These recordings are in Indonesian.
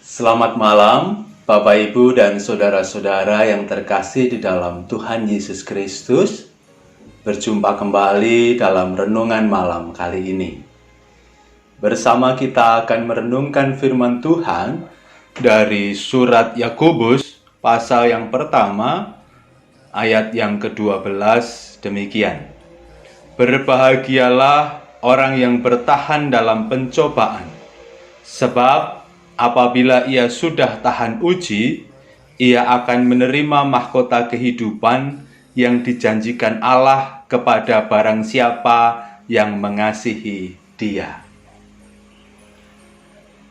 Selamat malam, Bapak, Ibu, dan saudara-saudara yang terkasih di dalam Tuhan Yesus Kristus. Berjumpa kembali dalam renungan malam kali ini. Bersama kita akan merenungkan firman Tuhan dari surat Yakobus, pasal yang pertama, ayat yang ke-12 demikian. Berbahagialah orang yang bertahan dalam pencobaan, sebab apabila ia sudah tahan uji, ia akan menerima mahkota kehidupan yang dijanjikan Allah kepada barang siapa yang mengasihi Dia.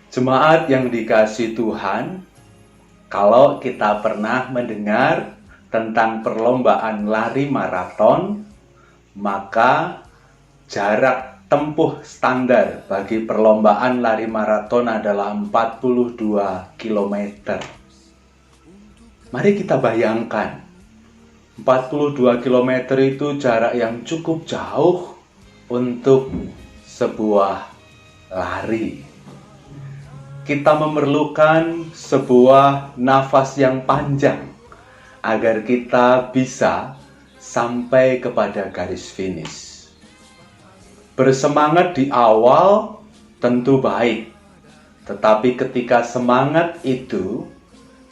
Jemaat yang dikasihi Tuhan, kalau kita pernah mendengar tentang perlombaan lari maraton, maka jarak tempuh standar bagi perlombaan lari maraton adalah 42 km. Mari kita bayangkan, 42 km itu jarak yang cukup jauh untuk sebuah lari. Kita memerlukan sebuah nafas yang panjang agar kita bisa sampai kepada garis finish. Bersemangat di awal tentu baik, tetapi ketika semangat itu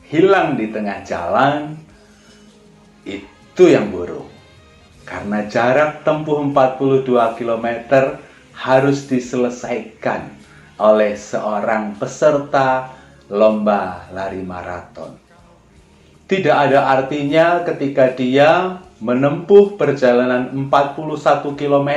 hilang di tengah jalan, itu yang buruk. Karena jarak tempuh 42 km harus diselesaikan oleh seorang peserta lomba lari maraton. Tidak ada artinya ketika dia menempuh perjalanan 41 km,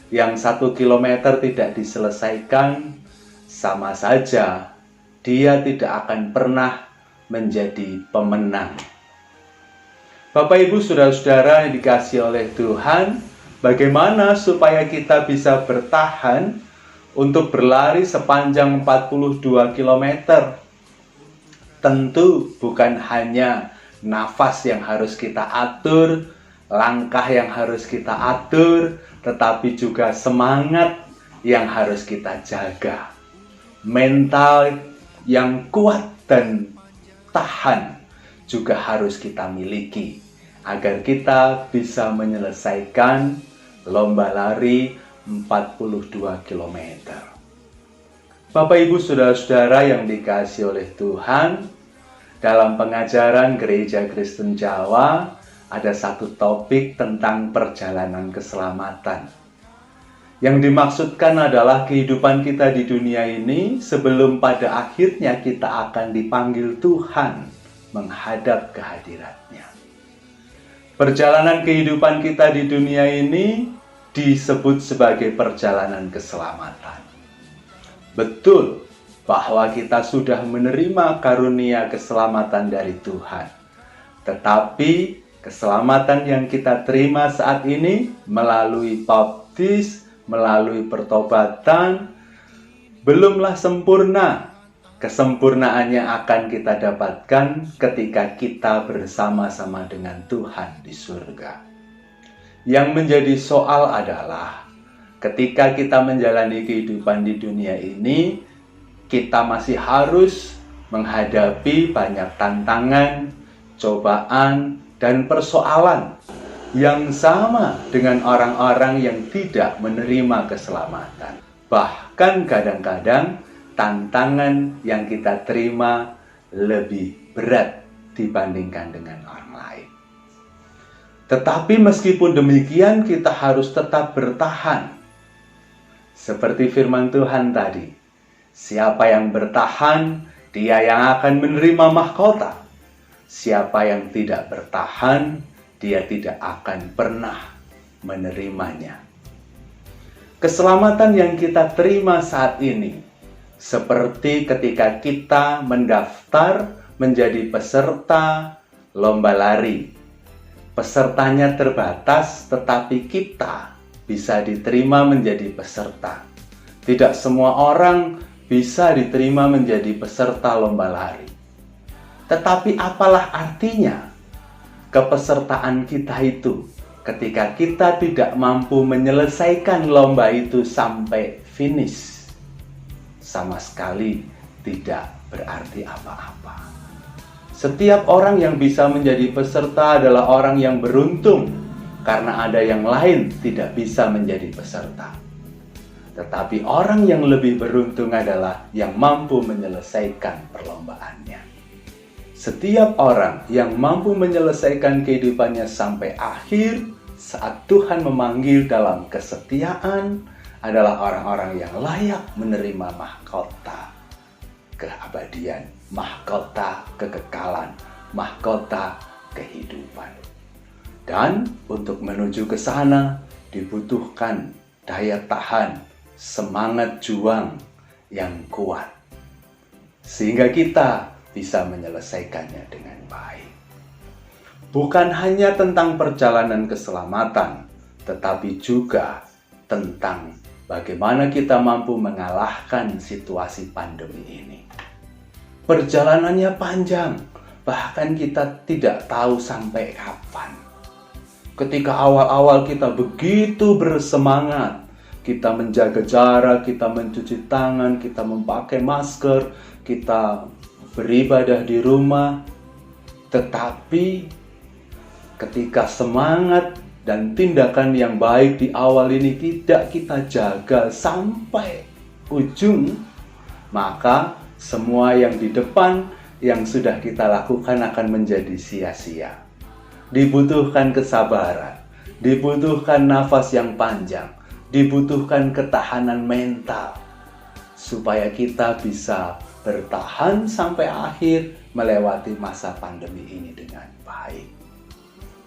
yang 1 kilometer tidak diselesaikan, sama saja dia tidak akan pernah menjadi pemenang. Bapak, Ibu, saudara-saudara yang dikasihi oleh Tuhan, bagaimana supaya kita bisa bertahan untuk berlari sepanjang 42 km? Tentu bukan hanya nafas yang harus kita atur, langkah yang harus kita atur, tetapi juga semangat yang harus kita jaga. Mental yang kuat dan tahan juga harus kita miliki agar kita bisa menyelesaikan lomba lari 42 km. Bapak, Ibu, saudara-saudara yang dikasihi oleh Tuhan, dalam pengajaran Gereja Kristen Jawa ada satu topik tentang perjalanan keselamatan. Yang dimaksudkan adalah kehidupan kita di dunia ini sebelum pada akhirnya kita akan dipanggil Tuhan menghadap kehadirat-Nya. Perjalanan kehidupan kita di dunia ini disebut sebagai perjalanan keselamatan. Betul bahwa kita sudah menerima karunia keselamatan dari Tuhan. Tetapi keselamatan yang kita terima saat ini melalui baptis, melalui pertobatan, belumlah sempurna. Kesempurnaannya akan kita dapatkan ketika kita bersama-sama dengan Tuhan di surga. Yang menjadi soal adalah ketika kita menjalani kehidupan di dunia ini, kita masih harus menghadapi banyak tantangan, cobaan, dan persoalan yang sama dengan orang-orang yang tidak menerima keselamatan. Bahkan kadang-kadang tantangan yang kita terima lebih berat dibandingkan dengan orang lain. Tetapi meskipun demikian, kita harus tetap bertahan. Seperti firman Tuhan tadi, siapa yang bertahan, dia yang akan menerima mahkota. Siapa yang tidak bertahan, dia tidak akan pernah menerimanya. Keselamatan yang kita terima saat ini, seperti ketika kita mendaftar menjadi peserta lomba lari. Pesertanya terbatas, tetapi kita bisa diterima menjadi peserta. Tidak semua orang bisa diterima menjadi peserta lomba lari. Tetapi apalah artinya kepesertaan kita itu ketika kita tidak mampu menyelesaikan lomba itu sampai finish? Sama sekali tidak berarti apa-apa. Setiap orang yang bisa menjadi peserta adalah orang yang beruntung, karena ada yang lain tidak bisa menjadi peserta. Tetapi orang yang lebih beruntung adalah yang mampu menyelesaikan perlombaannya. Setiap orang yang mampu menyelesaikan kehidupannya sampai akhir saat Tuhan memanggil dalam kesetiaan adalah orang-orang yang layak menerima mahkota keabadian, mahkota kekekalan, mahkota kehidupan. Dan untuk menuju ke sana dibutuhkan daya tahan, semangat juang yang kuat, sehingga kita bisa menyelesaikannya dengan baik. Bukan hanya tentang perjalanan keselamatan, tetapi juga tentang bagaimana kita mampu mengalahkan situasi pandemi ini. Perjalanannya panjang, bahkan kita tidak tahu sampai kapan. Ketika awal-awal kita begitu bersemangat, kita menjaga jarak, kita mencuci tangan, kita memakai masker, kita beribadah di rumah. Tetapi ketika semangat dan tindakan yang baik di awal ini tidak kita jaga sampai ujung, maka semua yang di depan yang sudah kita lakukan akan menjadi sia-sia. Dibutuhkan kesabaran, dibutuhkan nafas yang panjang, dibutuhkan ketahanan mental, supaya kita bisa bertahan sampai akhir melewati masa pandemi ini dengan baik.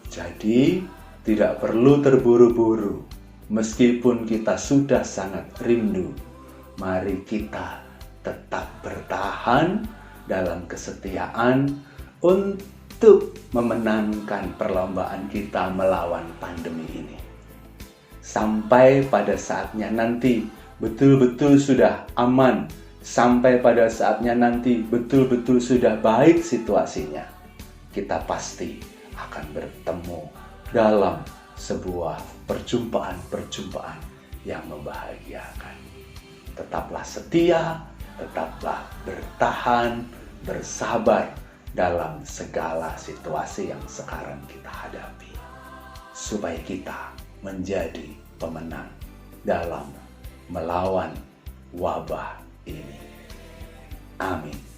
Jadi, tidak perlu terburu-buru, meskipun kita sudah sangat rindu. Mari kita tetap bertahan dalam kesetiaan untuk memenangkan perlombaan kita melawan pandemi ini. Sampai pada saatnya nanti betul-betul sudah aman, sampai pada saatnya nanti betul-betul sudah baik situasinya, kita pasti akan bertemu dalam sebuah perjumpaan-perjumpaan yang membahagiakan. Tetaplah setia, tetaplah bertahan, bersabar dalam segala situasi yang sekarang kita hadapi, supaya kita menjadi pemenang dalam melawan wabah ini. Amin.